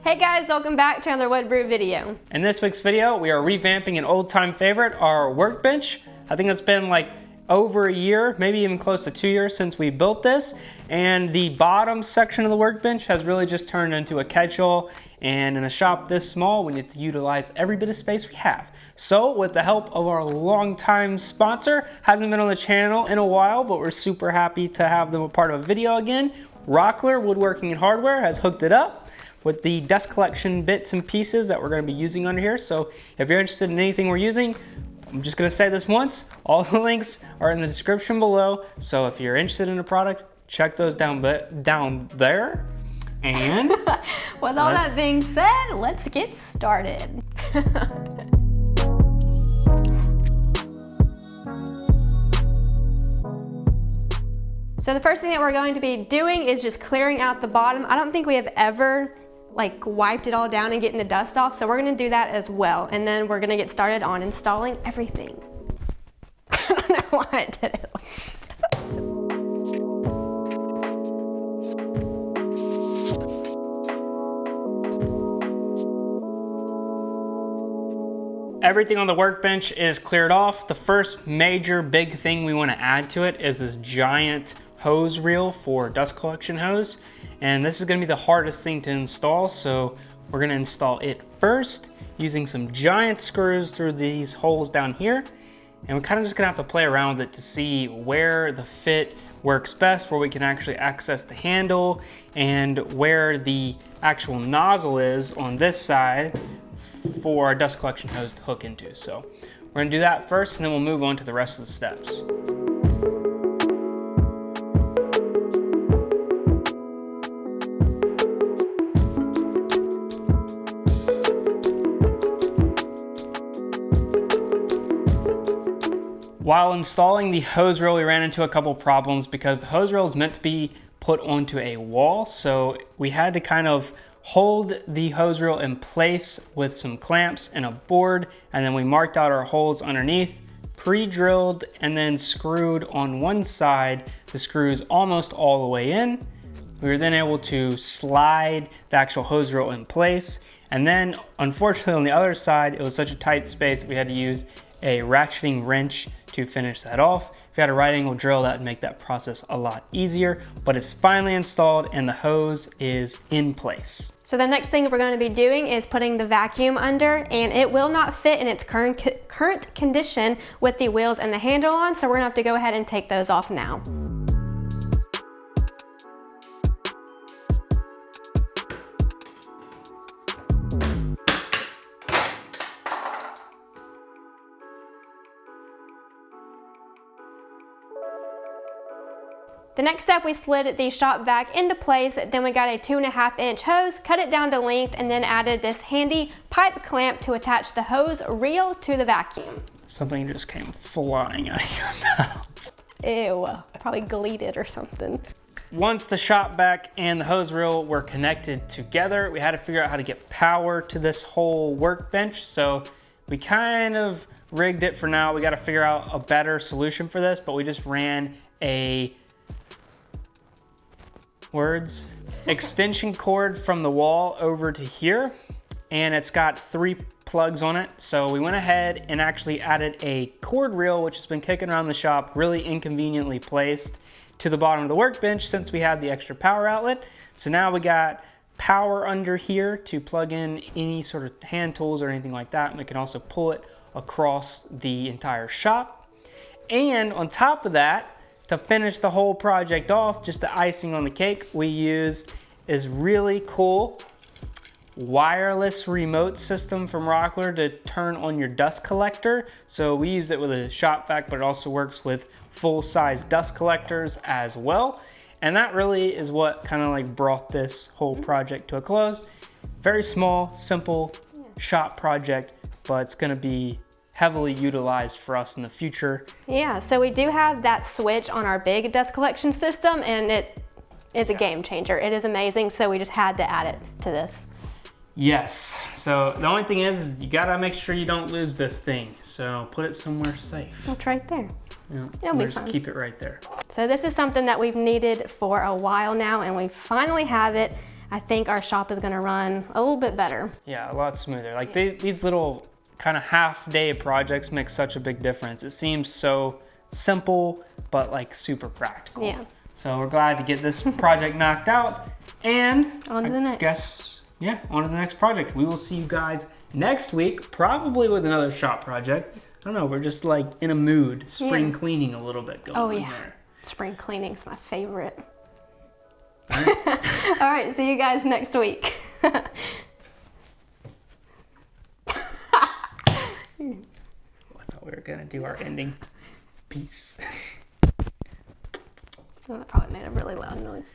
Hey guys, welcome back to another Woodbrew video. In this week's video, we are revamping an old-time favorite, our Workbench. I think it's been like over a year, maybe even close to 2 years since we built this. And the bottom section of the Workbench has really just turned into a catch-all. And in a shop this small, we need to utilize every bit of space we have. So with the help of our longtime sponsor, hasn't been on the channel in a while, but we're super happy to have them a part of a video again. Rockler Woodworking and Hardware has hooked it up with the dust collection bits and pieces that we're going to be using under here. So if you're interested in anything we're using, I'm just going to say this once, all the links are in the description below. So if you're interested in a product, check those down there. And with all that being said, let's get started. So the first thing that we're going to be doing is just clearing out the bottom. I don't think we have ever wiped it all down and getting the dust off, so we're going to do that as well, and then we're going to get started on installing everything. I don't know why I did it like that. Everything on the Workbench is cleared off. The first major big thing we want to add to it is this giant hose reel for dust collection hose. And this is going to be the hardest thing to install, so we're going to install it first using some giant screws through these holes down here. And we're kind of just going to have to play around with it to see where the fit works best, where we can actually access the handle, and where the actual nozzle is on this side for our dust collection hose to hook into. So we're going to do that first, and then we'll move on to the rest of the steps. While installing the hose reel, we ran into a couple problems because the hose reel is meant to be put onto a wall. So we had to kind of hold the hose reel in place with some clamps and a board. And then we marked out our holes underneath, pre-drilled, and then screwed on one side the screws almost all the way in. We were then able to slide the actual hose reel in place. And then unfortunately on the other side, it was such a tight space that we had to use a ratcheting wrench to finish that off. If you had a right angle drill, that would make that process a lot easier, but it's finally installed and the hose is in place. So the next thing we're going to be doing is putting the vacuum under, and it will not fit in its current condition with the wheels and the handle on, so we're gonna have to go ahead and take those off now. The next step, we slid the shop vac into place, then we got a 2.5-inch hose, cut it down to length, and then added this handy pipe clamp to attach the hose reel to the vacuum. Something just came flying out of your mouth. Ew, probably gleated or something. Once the shop vac and the hose reel were connected together, we had to figure out how to get power to this whole Workbench. So we kind of rigged it for now. We got to figure out a better solution for this, but we just ran a extension cord from the wall over to here, and it's got 3 plugs on it. So we went ahead and actually added a cord reel, which has been kicking around the shop, really inconveniently placed to the bottom of the Workbench since we had the extra power outlet. So now we got power under here to plug in any sort of hand tools or anything like that, and we can also pull it across the entire shop. And on top of that, to finish the whole project off, just the icing on the cake, we used is really cool wireless remote system from Rockler to turn on your dust collector. So we used it with a shop vac, but it also works with full-size dust collectors as well. And that really is what kind of brought this whole project to a close. Very small, simple shop project, but it's gonna be heavily utilized for us in the future. Yeah, so we do have that switch on our big dust collection system, and it is a game changer. It is amazing, so we just had to add it to this. Yes, so the only thing is you gotta make sure you don't lose this thing. So put it somewhere safe. It's right there. Yeah, It'll be just fine. keep it right there. So this is something that we've needed for a while now, and we finally have it. I think our shop is gonna run a little bit better. Yeah, a lot smoother. Like these little kind of half-day projects make such a big difference. It seems so simple, but like super practical. Yeah. So we're glad to get this project knocked out, and On to the next. Yeah, on to the next project. We will see you guys next week, probably with another shop project. I don't know, we're just like in a mood, spring cleaning a little bit going on there. Spring cleaning's my favorite. All right, see you guys next week. I thought we were gonna do our ending. Peace. That probably made a really loud noise.